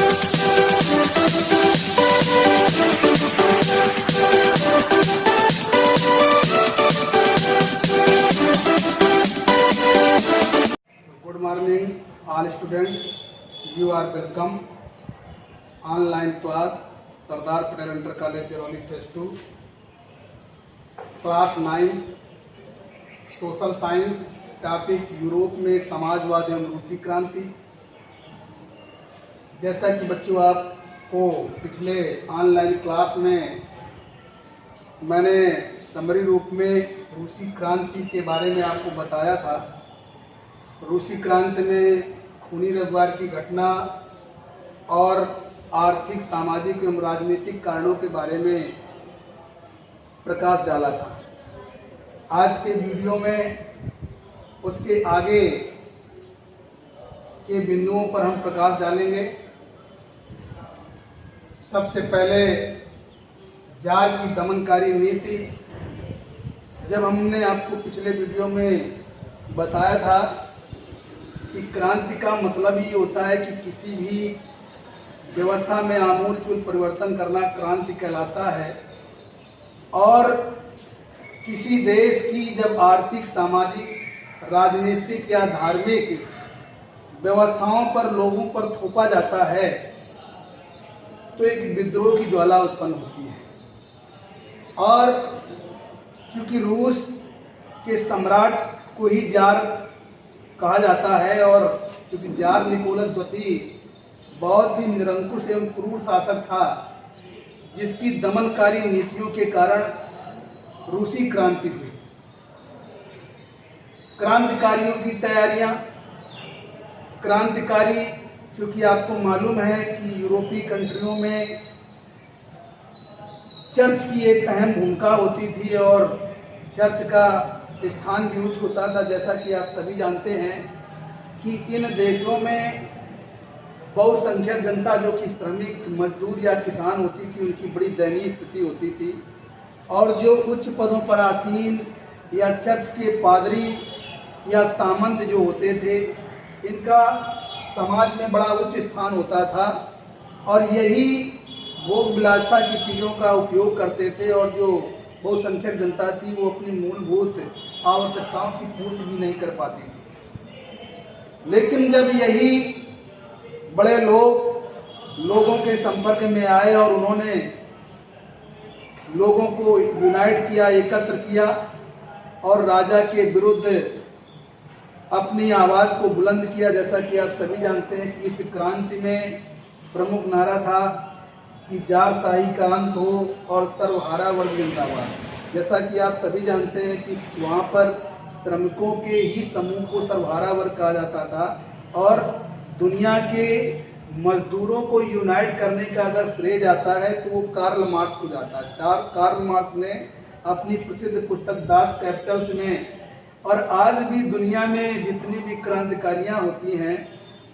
Good morning, all students. You are welcome. Online class, Sardar Patel Inter College, Jaroli Phase 2. Class 9, Social Science. Topic Europe में समाजवाद एवं रूसी क्रांति। जैसा कि बच्चों आपको पिछले ऑनलाइन क्लास में मैंने समरी रूप में रूसी क्रांति के बारे में आपको बताया था। रूसी क्रांति में खूनी रविवार की घटना और आर्थिक, सामाजिक एवं राजनीतिक कारणों के बारे में प्रकाश डाला था। आज के वीडियो में उसके आगे के बिंदुओं पर हम प्रकाश डालेंगे। सबसे पहले जार की दमनकारी नीति। जब हमने आपको पिछले वीडियो में बताया था कि क्रांति का मतलब ही होता है कि किसी भी व्यवस्था में आमूलचूल परिवर्तन करना क्रांति कहलाता है। और किसी देश की जब आर्थिक, सामाजिक, राजनीतिक या धार्मिक व्यवस्थाओं पर लोगों पर थोपा जाता है तो एक विद्रोह की ज्वाला उत्पन्न होती है। और चूंकि रूस के सम्राट को ही जार कहा जाता है और क्योंकि जार निकोलस द्वितीय बहुत ही निरंकुश एवं क्रूर शासक था, जिसकी दमनकारी नीतियों के कारण रूसी क्रांति हुई। क्रांतिकारियों की तैयारियां। क्रांतिकारी, चूँकि आपको मालूम है कि यूरोपीय कंट्रियों में चर्च की एक अहम भूमिका होती थी और चर्च का स्थान भी उच्च होता था। जैसा कि आप सभी जानते हैं कि इन देशों में बहुसंख्यक जनता, जो कि श्रमिक, मजदूर या किसान होती थी, उनकी बड़ी दयनीय स्थिति होती थी। और जो उच्च पदों पर आसीन या चर्च के पादरी या सामंत जो होते थे, इनका समाज में बड़ा उच्च स्थान होता था और यही भोग विलासता की चीज़ों का उपयोग करते थे। और जो बहुसंख्यक जनता थी वो अपनी मूलभूत आवश्यकताओं की पूर्ति भी नहीं कर पाती थी। लेकिन जब यही बड़े लोगों के संपर्क में आए और उन्होंने लोगों को यूनाइट किया, एकत्र किया और राजा के विरुद्ध अपनी आवाज़ को बुलंद किया। जैसा कि आप सभी जानते हैं कि इस क्रांति में प्रमुख नारा था कि जारशाही का अंत हो और सर्वहारा वर्ग जिंदाबाद। जैसा कि आप सभी जानते हैं कि वहाँ पर श्रमिकों के ही समूह को सर्वहारा वर्ग कहा जाता था और दुनिया के मजदूरों को यूनाइट करने का अगर श्रेय जाता है तो वो कार्ल मार्क्स को जाता है। कार्ल मार्क्स ने अपनी प्रसिद्ध पुस्तक दास कैपिटल्स में, और आज भी दुनिया में जितनी भी क्रांतिकारियाँ होती हैं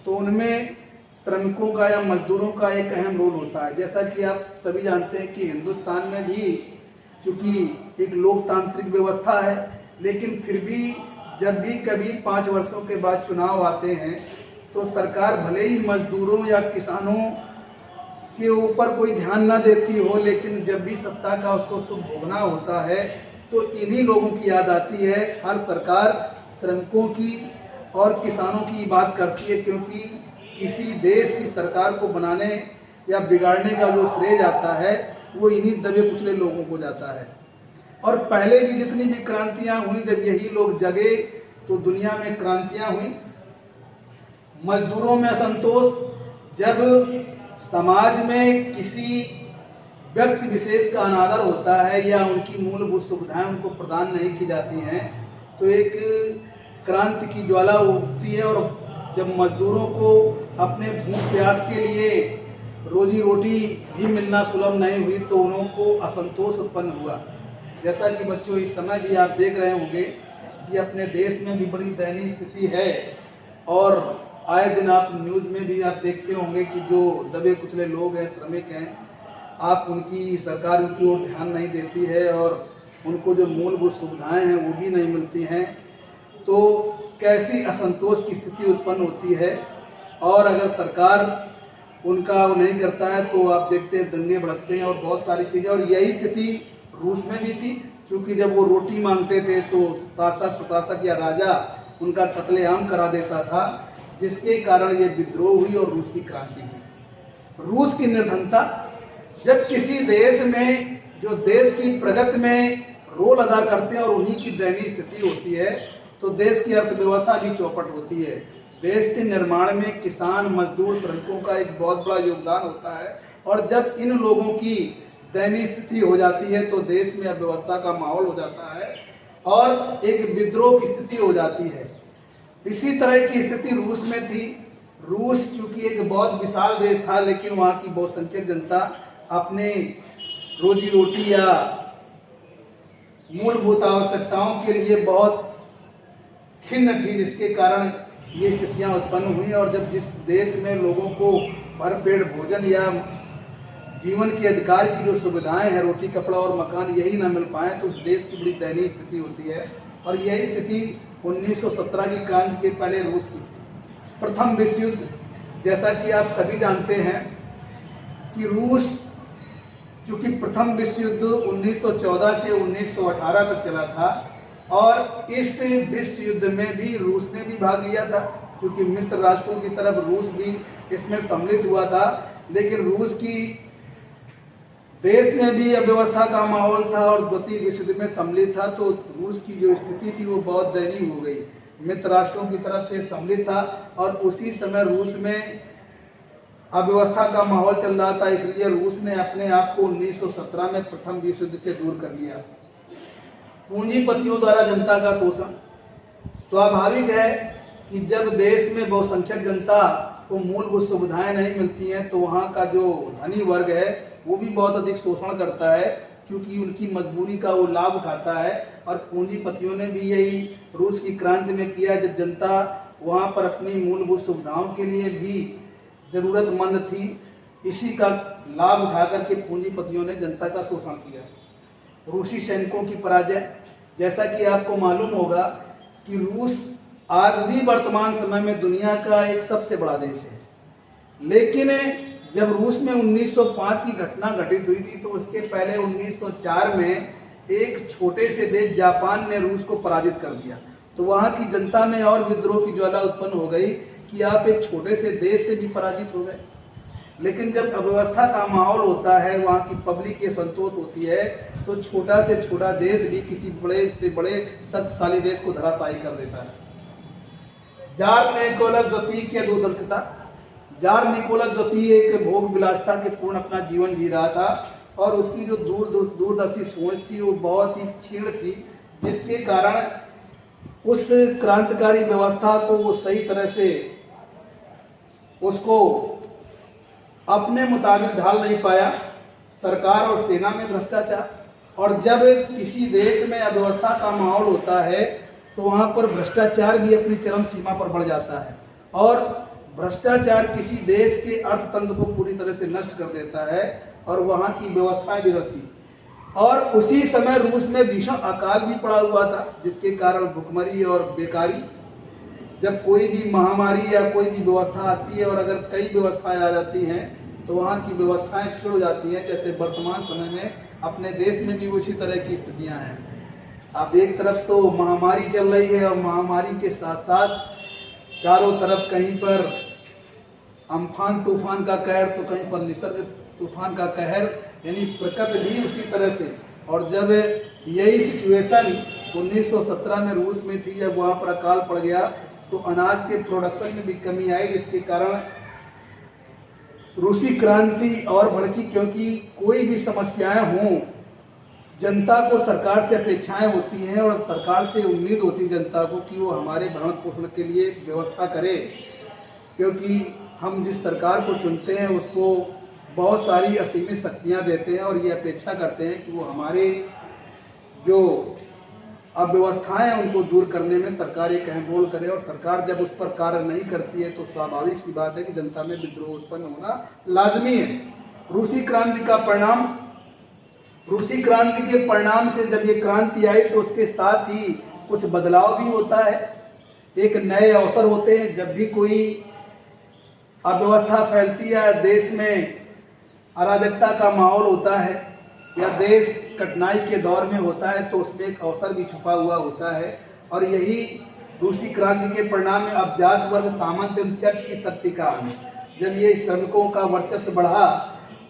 तो उनमें श्रमिकों का या मजदूरों का एक अहम रोल होता है। जैसा कि आप सभी जानते हैं कि हिंदुस्तान में भी चूँकि एक लोकतांत्रिक व्यवस्था है, लेकिन फिर भी जब भी कभी 5 वर्षों के बाद चुनाव आते हैं तो सरकार भले ही मजदूरों या किसानों के ऊपर कोई ध्यान न देती हो, लेकिन जब भी सत्ता का उसको सुख भोगना होता है तो इन्हीं लोगों की याद आती है। हर सरकार श्रमिकों की और किसानों की बात करती है, क्योंकि किसी देश की सरकार को बनाने या बिगाड़ने का जो श्रेय जाता है वो इन्हीं दबे कुचले लोगों को जाता है। और पहले भी जितनी भी क्रांतियाँ हुई, जब यही लोग जगे तो दुनिया में क्रांतियाँ हुई। मजदूरों में असंतोष, जब समाज में किसी व्यक्ति विशेष का अनादर होता है या उनकी मूलभूत सुविधाएं उनको प्रदान नहीं की जाती हैं तो एक क्रांति की ज्वाला उठती है। और जब मजदूरों को अपने भूख प्यास के लिए रोजी रोटी भी मिलना सुलभ नहीं हुई तो उनको असंतोष उत्पन्न हुआ। जैसा कि बच्चों इस समय भी आप देख रहे होंगे कि अपने देश में भी बड़ी दयनीय स्थिति है और आए दिन आप न्यूज़ में भी आप देखते होंगे कि जो दबे कुचले लोग हैं, श्रमिक हैं, आप उनकी सरकार उनकी ओर ध्यान नहीं देती है और उनको जो मूलभूत सुविधाएं हैं वो भी नहीं मिलती हैं। तो कैसी असंतोष की स्थिति उत्पन्न होती है। और अगर सरकार उनका वो नहीं करता है तो आप देखते हैं दंगे भड़कते हैं और बहुत सारी चीज़ें। और यही स्थिति रूस में भी थी, क्योंकि जब वो रोटी मांगते थे तो शासक प्रशासक या राजा उनका कत्लेआम करा देता था, जिसके कारण ये विद्रोह हुई और रूस की क्रांति हुई। रूस की निर्धनता, जब किसी देश में जो देश की प्रगति में रोल अदा करते हैं और उन्हीं की दयनीय स्थिति होती है, तो देश की अर्थव्यवस्था भी चौपट होती है। देश के निर्माण में किसान, मजदूर, श्रमिकों का एक बहुत बड़ा योगदान होता है, और जब इन लोगों की दयनीय स्थिति हो जाती है तो देश में अव्यवस्था का माहौल हो जाता है और एक विद्रोह की स्थिति हो जाती है। इसी तरह की स्थिति रूस में थी। रूस चूंकि एक बहुत विशाल देश था, लेकिन वहाँ की बहुसंख्यक जनता अपने रोजी रोटी या मूलभूत आवश्यकताओं के लिए बहुत खिन्न थी, जिसके कारण ये स्थितियां उत्पन्न हुई। और जब जिस देश में लोगों को भरपेट भोजन या जीवन के अधिकार की जो सुविधाएं हैं, रोटी, कपड़ा और मकान, यही ना मिल पाए, तो उस देश की बड़ी दयनीय स्थिति होती है। और यही स्थिति 1917 की क्रांति के पहले रूस की थी। प्रथम विश्व युद्ध, जैसा कि आप सभी जानते हैं कि रूस चूँकि प्रथम विश्व युद्ध 1914 से 1918 तक चला था, और इस विश्व युद्ध में भी रूस ने भी भाग लिया था, क्योंकि मित्र राष्ट्रों की तरफ रूस भी इसमें सम्मिलित हुआ था। लेकिन रूस की देश में भी अव्यवस्था का माहौल था और द्वितीय विश्व युद्ध में सम्मिलित था, तो रूस की जो स्थिति थी वो बहुत दयनीय हो गई। मित्र राष्ट्रों की तरफ से सम्मिलित था और उसी समय रूस में अव्यवस्था का माहौल चल रहा था, इसलिए रूस ने अपने आप को 1917 में प्रथम विश्व युद्ध से दूर कर लिया। पूंजीपतियों द्वारा जनता का शोषण, स्वाभाविक है कि जब देश में बहुसंख्यक जनता को मूलभूत सुविधाएं नहीं मिलती हैं, तो वहाँ का जो धनी वर्ग है वो भी बहुत अधिक शोषण करता है, क्योंकि उनकी मजबूरी का वो लाभ उठाता है। और पूंजीपतियों ने भी यही रूस की क्रांति में किया, जब जनता वहाँ पर अपनी मूलभूत सुविधाओं के लिए भी ज़रूरतमंद थी, इसी का लाभ उठा करके पूंजीपतियों ने जनता का शोषण किया। रूसी सैनिकों की पराजय, जैसा कि आपको मालूम होगा कि रूस आज भी वर्तमान समय में दुनिया का एक सबसे बड़ा देश है, लेकिन जब रूस में 1905 की घटना घटित हुई थी, तो उसके पहले 1904 में एक छोटे से देश जापान ने रूस को पराजित कर दिया। तो वहाँ की जनता में और विद्रोह की ज्वाला उत्पन्न हो गई कि आप एक छोटे से देश से भी पराजित हो गए। लेकिन जब अव्यवस्था का माहौल होता है, वहाँ की पब्लिक ये संतोष होती है, तो छोटा से छोटा देश भी किसी बड़े से बड़े शक्तिशाली देश को धराशायी कर देता है। जार निकोलस द्वितीय की दूरदर्शिता, जार निकोलस द्वितीय एक भोग विलासिता के पूर्ण अपना जीवन जी रहा था, और उसकी जो दूरदर्शी सोच थी वो बहुत ही क्षीण थी, जिसके कारण उस क्रांतिकारी व्यवस्था को वो सही तरह से उसको अपने मुताबिक ढाल नहीं पाया। सरकार और सेना में भ्रष्टाचार, और जब किसी देश में अव्यवस्था का माहौल होता है तो वहाँ पर भ्रष्टाचार भी अपनी चरम सीमा पर बढ़ जाता है, और भ्रष्टाचार किसी देश के अर्थतंत्र को पूरी तरह से नष्ट कर देता है और वहाँ की व्यवस्थाएं बिगड़ती। और उसी समय रूस में भीषण अकाल भी पड़ा हुआ था, जिसके कारण भुखमरी और बेकारी, जब कोई भी महामारी या कोई भी व्यवस्था आती है और अगर कई व्यवस्थाएं आ जाती हैं तो वहाँ की व्यवस्थाएं छिड़ हो जाती हैं। जैसे वर्तमान समय में अपने देश में भी उसी तरह की स्थितियां हैं। अब एक तरफ तो महामारी चल रही है और महामारी के साथ साथ चारों तरफ कहीं पर अम्फान तूफान का कहर, तो कहीं पर निसर्ग तूफान का कहर, यानी प्रकृति भी उसी तरह से। और जब यही सिचुएशन 1917 में रूस में थी, जब वहाँ पर अकाल पड़ गया तो अनाज के प्रोडक्शन में भी कमी आई, जिसके कारण रूसी क्रांति और भड़की। क्योंकि कोई भी समस्याएं हों, जनता को सरकार से अपेक्षाएं होती हैं और सरकार से उम्मीद होती है जनता को कि वो हमारे भरण पोषण के लिए व्यवस्था करे, क्योंकि हम जिस सरकार को चुनते हैं उसको बहुत सारी असीमित शक्तियां देते हैं और ये अपेक्षा करते हैं कि वो हमारे जो अव्यवस्थाएं उनको दूर करने में सरकार एक अहम रोल करे। और सरकार जब उस पर कार्य नहीं करती है तो स्वाभाविक सी बात है कि जनता में विद्रोह उत्पन्न होना लाजमी है। रूसी क्रांति का परिणाम, रूसी क्रांति के परिणाम से जब ये क्रांति आई तो उसके साथ ही कुछ बदलाव भी होता है, एक नए अवसर होते हैं। जब भी कोई अव्यवस्था फैलती है, देश में अराजकता का माहौल होता है या देश कठिनाई के दौर में होता है, तो उसमें एक अवसर भी छुपा हुआ होता है। और यही रूसी क्रांति के परिणाम में अब जात वर्ग सामंत एवं चर्च की शक्ति का आने, जब ये श्रमिकों का वर्चस्व बढ़ा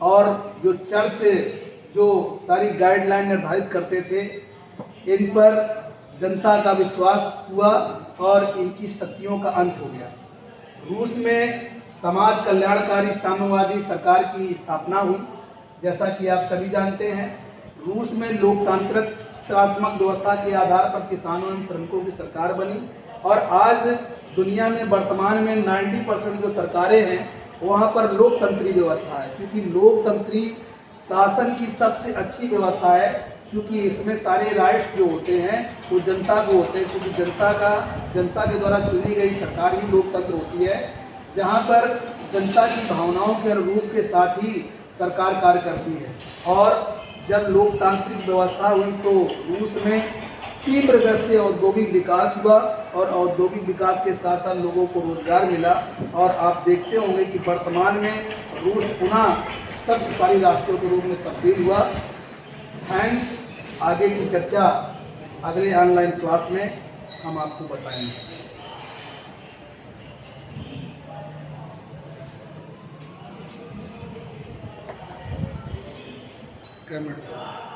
और जो चर्च जो सारी गाइडलाइन निर्धारित करते थे, इन पर जनता का विश्वास हुआ और इनकी शक्तियों का अंत हो गया। रूस में समाज कल्याणकारी साम्यवादी सरकार की स्थापना हुई, जैसा कि आप सभी जानते हैं। रूस में लोकतांत्रिक व्यवस्था के आधार पर किसानों एवं श्रमिकों की सरकार बनी और आज दुनिया में वर्तमान में 90% जो सरकारें हैं वहाँ पर लोकतंत्री व्यवस्था है, क्योंकि लोकतंत्री शासन की सबसे अच्छी व्यवस्था है, क्योंकि इसमें सारे राइट्स जो होते हैं वो जनता को होते हैं, क्योंकि जनता के द्वारा चुनी गई सरकार ही लोकतंत्र होती है, जहाँ पर जनता की भावनाओं के अनुरूप के साथ ही सरकार कार्य करती है। और जब लोकतांत्रिक व्यवस्था हुई तो रूस में तीव्र गति से औद्योगिक विकास हुआ और औद्योगिक विकास के साथ साथ लोगों को रोजगार मिला। और आप देखते होंगे कि वर्तमान में रूस पुनः शक्तिशाली राष्ट्रों के रूप में तब्दील हुआ। थैंक्स। आगे की चर्चा अगले ऑनलाइन क्लास में हम आपको बताएंगे। कैमरा